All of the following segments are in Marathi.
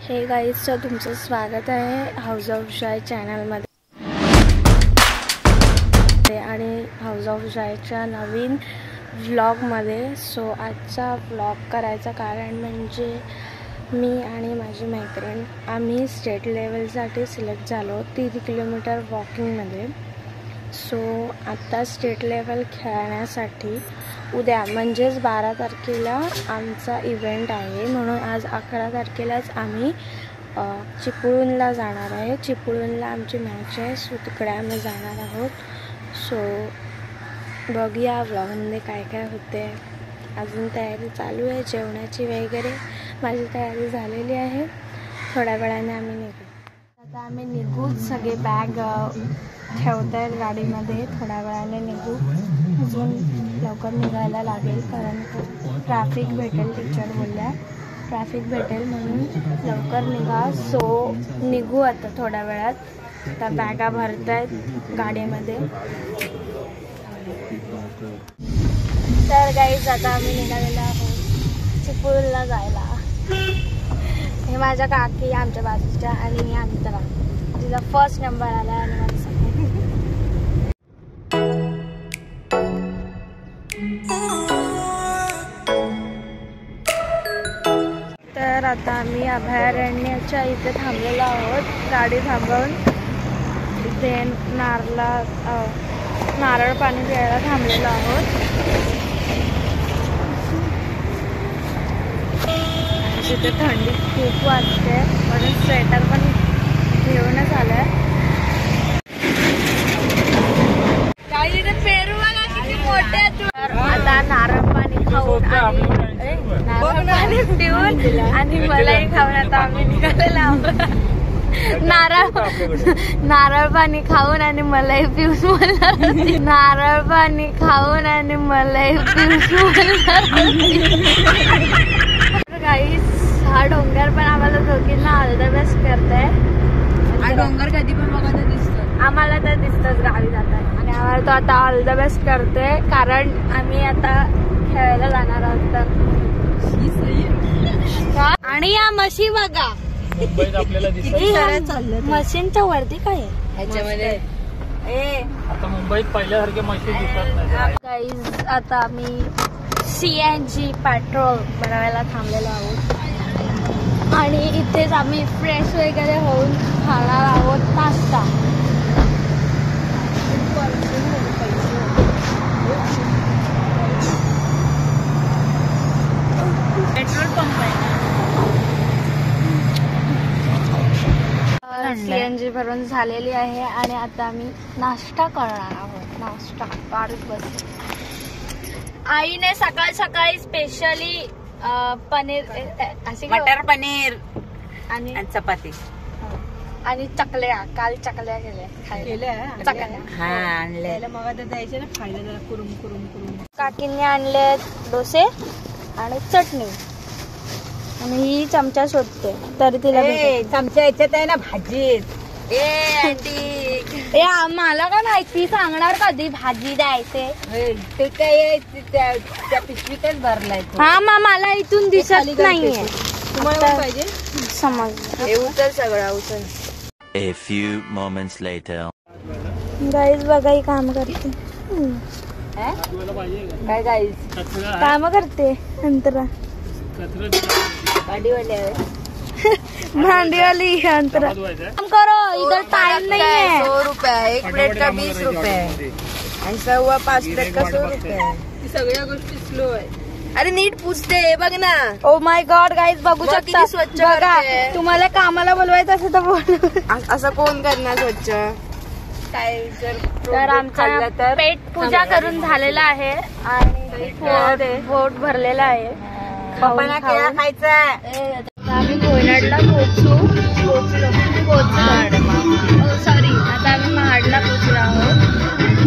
हे गाईज, तर तुमचं स्वागत आहे हाऊस ऑफ जॉय चॅनलमध्ये आणि हाऊस ऑफ जॉयच्या नवीन व्लॉगमध्ये. सो आजचा व्लॉग करायचं कारण म्हणजे मी आणि माझी मैत्रीण आम्ही स्टेट लेवलसाठी सिलेक्ट झालो 3 किलोमीटर वॉकिंगमध्ये. सो आत्ता स्टेट लेवल खेळण्यासाठी उद्या म्हणजेच 12 तारखेला आमचा इव्हेंट आहे, म्हणून आज 11 तारखेलाच आम्ही चिपळूणला जाणार आहे. चिपळूणला आमची मॅच आहे, सो तिकडे आम्ही जाणार आहोत. सो बघूया व्लॉगमध्ये काय काय होते. अजून तयारी चालू आहे जेवणाची वगैरे. माझी तयारी झालेली आहे. थोड्या वेळाने आम्ही निघू. आता आम्ही निघू, सगळे बॅग ठेवत आहेत गाडीमध्ये. थोड्या वेळाने निघू. अजून लवकर निघायला लागेल कारण ट्रॅफिक भेटेल. टीचर बोलल्या ट्रॅफिक भेटेल म्हणून लवकर निघा. सो निघू आता थोड्या वेळात. आता बॅगा भरत आहेत गाडीमध्ये. तर गाईज, आता आम्ही निघालेलो आहोत चिपळूणला जायला. हे माझ्या काकी आमच्या बाजूच्या आणि मी अंतरा, तिचा फर्स्ट नंबर आला आणि माझा सेकंड. तर आता आम्ही अभयारण्याच्या इथे थांबलेलो आहोत. गाडी थांबवून इथे नारळ पाणी प्यायला थांबलेलो आहोत. तिथे थंडी खूप वाजते म्हणून स्वेटर पण घेऊनच आलंय. काही इथे पेरू बघा किती मोठे आहेत. आता नारळ पाणी खाऊन नारळ पाणी पिऊन आणि मलाई खाऊन आता आम्ही निघालेलो आहोत. नारळ पाणी खाऊन आणि मलाई पिऊन नारळ पाणी खाऊन आणि मलाई पिऊन गाईस, हा डोंगर पण आम्हाला दोघींना ऑल द बेस्ट करताय. हा डोंगर कधी पण बघा तर दिसतो आम्हाला, तर दिसतच गावी जाताना. आणि आम्हाला तो आता ऑल द बेस्ट करतोय कारण आम्ही आता खेळायला जाणार आहोत. आणि या म्हशी बघा मुंबईत आपल्याला दिसत. म्हशींच्या वरती काय आहे ह्याच्यामध्ये? आता मुंबईत पहिल्यासारखे म्हशी दिसत नाही. गाईज, आता आम्ही CNG पेट्रोल बनवायला थांबलेलो आहोत आणि इथेच आम्ही फ्रेश वगैरे होऊन खाणार आहोत नाश्ता. पेट्रोल पंप आहे. CNG भरून झालेली आहे आणि आता आम्ही नाश्ता करणार आहोत. नाश्ता गाडीत बस. आईने सकाळ सकाळी स्पेशली पनीर, मटर पनीर आणि चपाती आणि चकल्या, काल चकल्या केल्या आणले. मग द्यायचे ना खायला जरा कुरुम कुरुम कुरुम. काकींनी आणले डोसे आणि चटणी आणि ही चमचा शोधते तरी तिला चमचा याच्यात आहे ना भाजी. मला काय माहिती, सांगणार कधी भाजी द्यायचे ते काय त्या पिशवीतच भरलाय. हा मला इथून दिसत नाहीये. तुम्हाला पाहिजे समजलं. हे उचल सगळं उचल. A few moments later. Guys बघा, ही काम करते. काय गाईज काम करते अंतरा गाडीवाले भांडीवाली अंतरा. काम करो, इधर टाइम नहीं है. 100 रुपये एक प्लेट का 20 रुपये आणि 5 प्लेट का 100 रुपये. सगळ्या गोष्टी स्लो आहे. अरे नीट पुसते बघ ना. ओ माय गॉड गाईज, बघू शकता. स्वच्छ बघा, तुम्हाला कामाला बोलवायचं असेल तर बोल. असं कोण करणार स्वच्छ? तर आमचा पेट पूजा करून झालेला आहे आणि पोट भरलेला आहे. पप्पाला केळा खायचा. आम्ही कोयनाडला पोचलो. सॉरी, आता आम्ही महाडला पोचलो आहोत.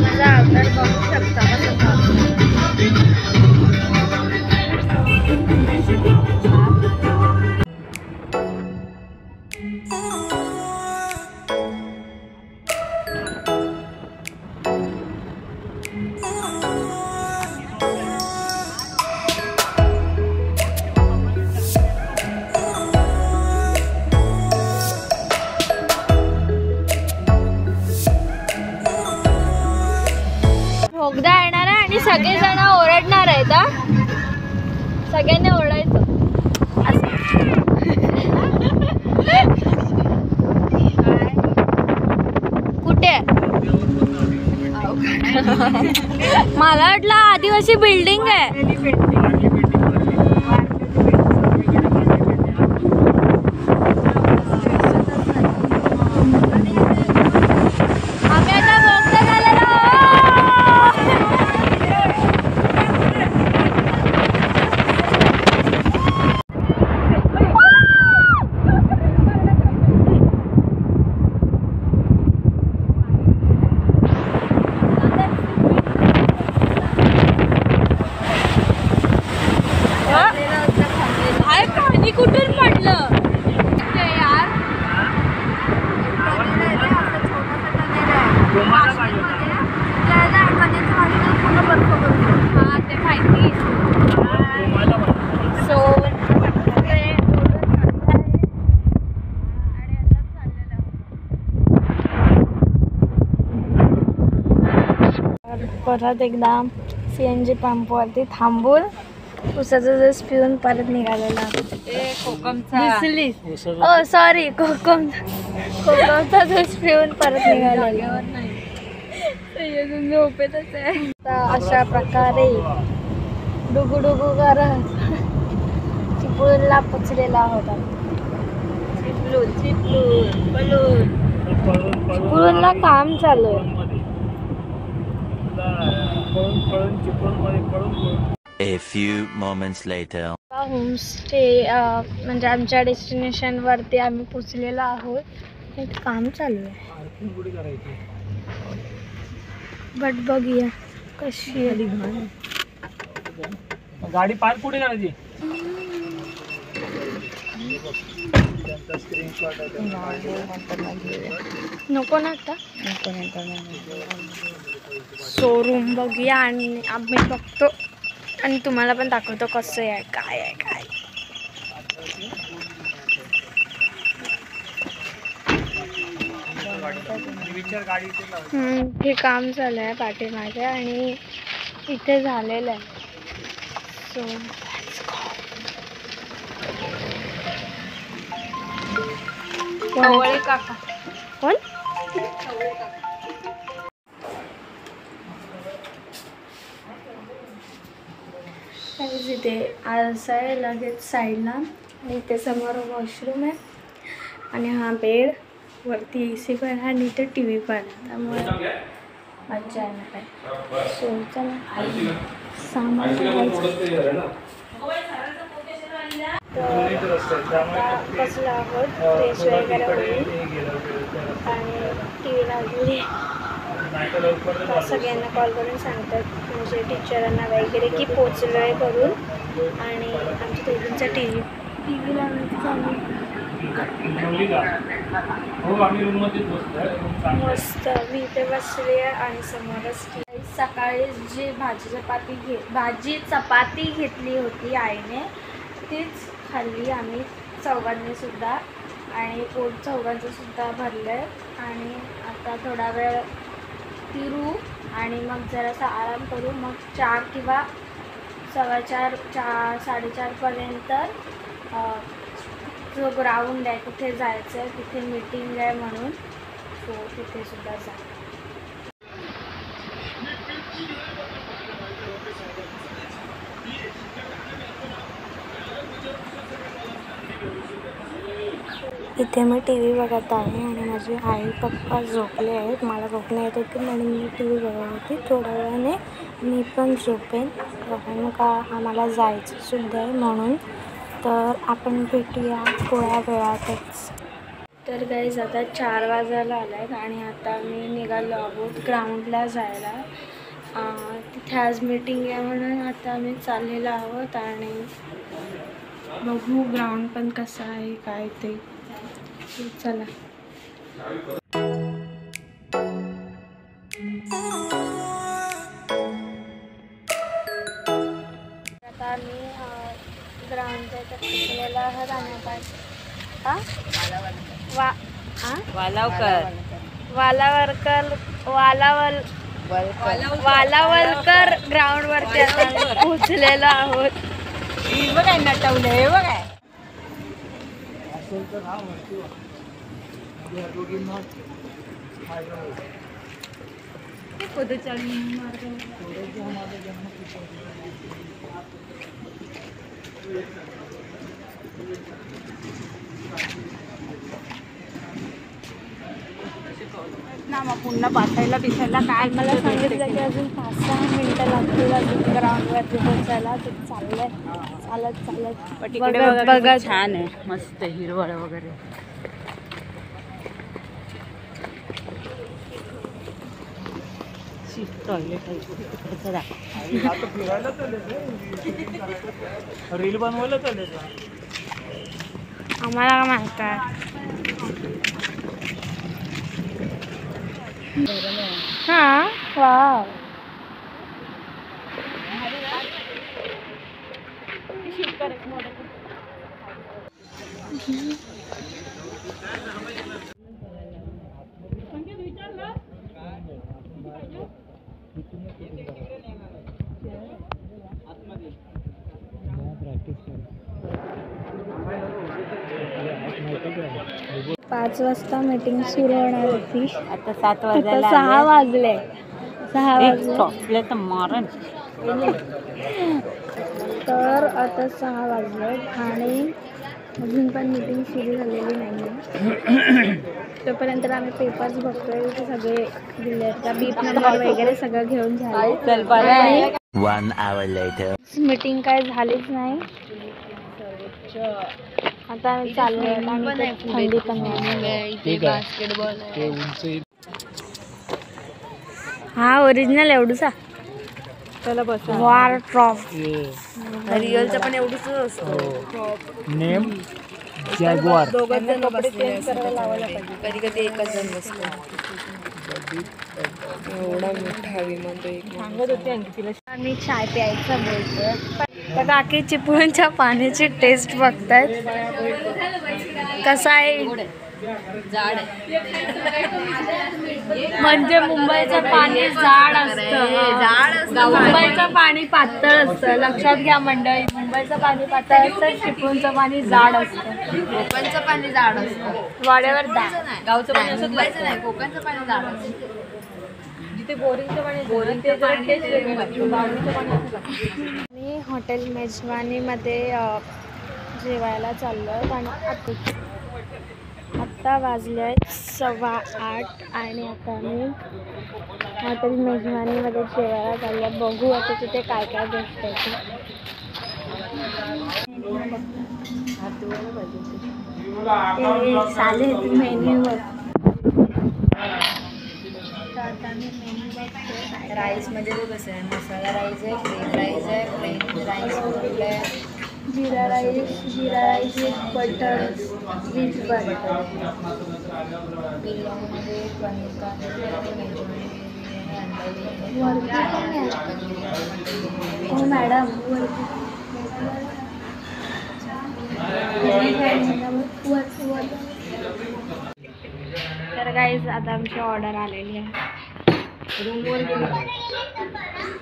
माझा अवतार बघू शकता कसं. सगळ्यांनी ओरडायचं कुठे मला वाटलं आदिवासी बिल्डिंग आहे. कुठून पडलं यार. हा ते माहिती. परत एकदा CNG पंपवरती थांबून उसाचा जस पिऊन परत निघालेला. दिसली सॉरी कोकमचा जस पिऊन परत निघालेला. झोपेतच आहे. अशा प्रकारे डुगुडुगु करत चिपळूणला पोचलेला होता. चिपळूणला काम चालू आहे. A few moments later. Homestay म्हणजे आमच्या डेस्टिनेशन वरती आम्ही पोचलेलो आहोत. एक काम चालू आहे बट बघूया कशी आहे. गाडी पार्क कुठे करायची. नको ना आता शोरूम बघूया आणि आम्ही बघतो आणि तुम्हाला पण दाखवतो कसं आहे काय आहे काय. हे काम झालं आहे पाठीमागे आणि इथे झालेलं आहे. सो काका कोण इथे आरसा आहे लगेच साईडला आणि इथे समोर वॉशरूम आहे आणि हा बेड वरती AC पण आहे आणि इथे TV पण आहे. त्यामुळे मज्जा येणार आहे. सो चला सामान बसलो आहोत. फ्रेश वगैरे होईल आणि TV लागली. सगळ्यांना कॉल करून सांगतात म्हणजे टीचरांना वगैरे की पोचलो आहे करून. आणि आमच्या दोघींचा TV लावण्याचं चालू. मस्त मी इथे बसली आहे आणि समोरच सकाळी जी भाजी चपाती घेतली होती आईने तीच खाल्ली आम्ही चौघांनी सुद्धा आणि पोट चौघांचं सुद्धा भरलं आहे. आणि आता थोडा वेळ फिरू आणि मग जरासा आराम करू. मग 4 किंवा 4:15 4:30पर्यंत जो ग्राउंड आहे तिथे जायचं आहे. तिथे मीटिंग आहे म्हणून सो तिथे सुद्धा जा. इथे मी TV बघत आहे आणि माझे आई पप्पा झोपले आहेत. मला झोप नाही येत होती म्हणून मी TV बघत होती. थोड्या वेळाने मी पण झोपेन कारण का आम्हाला जायचं सुद्धा आहे म्हणून. तर आपण भेटूया थोड्या वेळातच. तर गाईज आता 4 वाजायला आला आहेत आणि आता मी निघालो आहोत ग्राउंडला जायला. तिथे आज मीटिंग आहे म्हणून आता आम्ही चाललेलो आहोत आणि बघू ग्राउंड पण कसं आहे काय ते. चला आता मी ग्राउंडच्या इथे पोचलेलो आहोत आणि वालावलकर ग्राउंड वरती आता पोचलेलो आहोत. बघाय नटवलं हे बघाय. असेल तर हा माहिती या दोघींना ना मग पुन्हा पाठायला बिसायला काय मला सांगितलं की अजून 5-6 मिनिटं लागतील अजून ग्राउंडवरती पोहोचायला. ते चाललंय चालत चालत बघा. छान आहे मस्त हिरवळ वगैरे. रील बनवायला चालेल. आम्हाला काय माहित आहे. हा वाव. पाच वाजता मीटिंग सुरू होणार होती. आता 7 आता वाजायला 6 वाजले. 6 वाजले चॉकलेट तर मारण. तर आता 6 वाजले आणि अजून पण मीटिंग सुरू झालेली नाही आहे. तोपर्यंत आम्ही पेपर्स बघतोय ते सगळे दिले आहेत का बीप नंबर वगैरे सगळं घेऊन झालं. चल बरं आहे. 1 hour later. मीटिंग काय झालीच नाही. आता चालू आहे आणि थंडी पण नाही. बास्केटबॉल हा ओरिजिनल एवढूसा चला बस. War trophy. रिअलचा पण एवढंच असतो. Name Jaguar. दोघं जण कधी कधी एकच जण बसतो. एवढा मोठा विमान तो एक सांगत होते अंकितीला. आम्ही चाय प्यायचं बोलतोय. तर काकी चिपळूणच्या पाण्याची टेस्ट बघतायत कसा आहे. जाड म्हणजे मुंबईचं पाणी जाड असतं. मुंबईचं पाणी पातळ असतं. लक्षात घ्या मंडळी. मुंबईचं पाणी पातळ असतं. चिपळूणचं पाणी जाड असतं. कोकणचं पाणी जाड असतं. वाड्यावर गावचं पाणी असं मुंबईचं नाही. कोकणचं पाणी जाड असतं. जिथे बोरिंगचं पाणी मी हॉटेल मेजवानीमध्ये जेवायला चाललो आणि आत्ता वाजले आहेत 8:15 आणि आता मी हॉटेल मेजवानीमध्ये जेवायला चाललो. बघू आता तिथे काय काय भेटतं ते. चालेल मेन्यू राईस मध्ये कसं आहे. मसाला राईस आहे, प्लेन राईस आहे, plain rice, jeera rice with butter with butter. बिर्याणीमध्ये पनीर हो मॅडम तर गाईज आता आमची ऑर्डर आलेली आहे. रूमवर गेलो.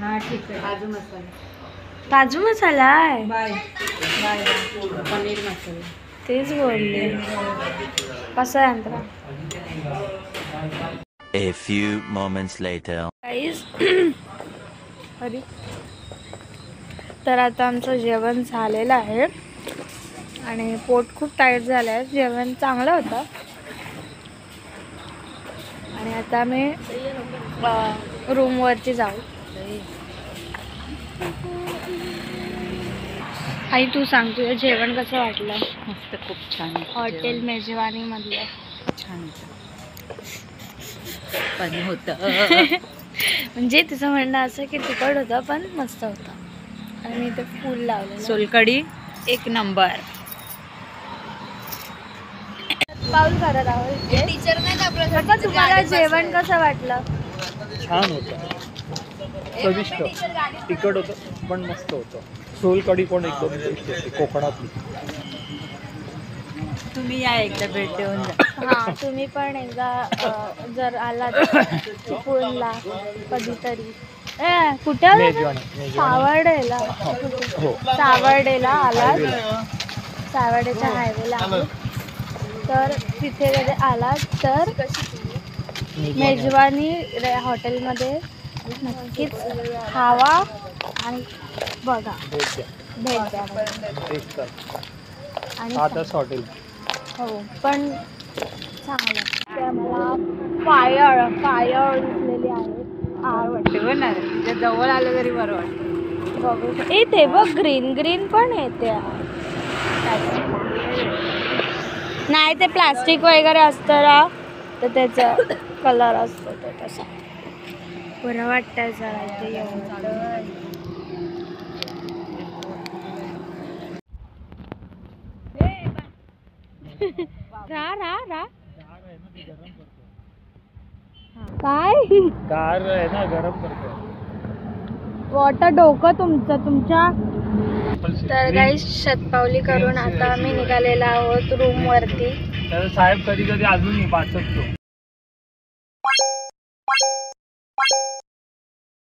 हां ठीक आहे. काजू मसाला. काजू मसाला आहे. Bye bye paneer masala. तेच बोलले. कसं आहे अंतरा. A few moments later. Guys अरे तर आता आमचं जेवण झालेलं आहे आणि पोट खूप टाईट झालं आहे. जेवण चांगलं होतं आणि आता आम्ही रूमवरती जाऊ. आई तू सांग तुझं जेवण कसं वाटलं. मस्त खूप छान. हॉटेल मेजवानीमधलं छान पण होतं. म्हणजे तिचं म्हणणं असं की तिखट होतं पण मस्त होतं आणि मी ते फूल लावलं. सोलकढी एक नंबर. पाऊल करत आहोत. टीचर नाही काका तुम्हाला जेवण कसं वाटलं. छान होतं. चविष्ट. तिखट होतं पण मस्त होतं. सोलकढी पण एकदम टेस्टी होती कोकणातली. तुम्ही या एकदा भेट देऊन जा. हां तुम्ही पण एकदा जर आलात चिपळूणला कधीतरी कुठे आला मेजवानी सावर्डेला हो सावर्डेला आलात सावर्डेच्या हायवेला आहे तर तिथे जरी आलात तर मेजवानी हॉटेलमध्ये नक्कीच खावा आणि बघा भेट द्या आणि हॉटेल हो पण चांगलं ते मला फायर दिसलेली आहे वाटते जवळ आलं तरी बरं वाटतं बघू ते बघ ग्रीन पण येते नाही ते प्लास्टिक वगैरे असतं ना तर त्याचा कलर असतो तो तसा बरं वाटतं जरा इथे येऊन रा काय कार आहे ना गरम करतो वॉटर डोकं तुमच्या तर काही शतपावली करून आता आम्ही निघालेलो आहोत रूम वरती तर साहेब कधी कधी अजूनही वाचतो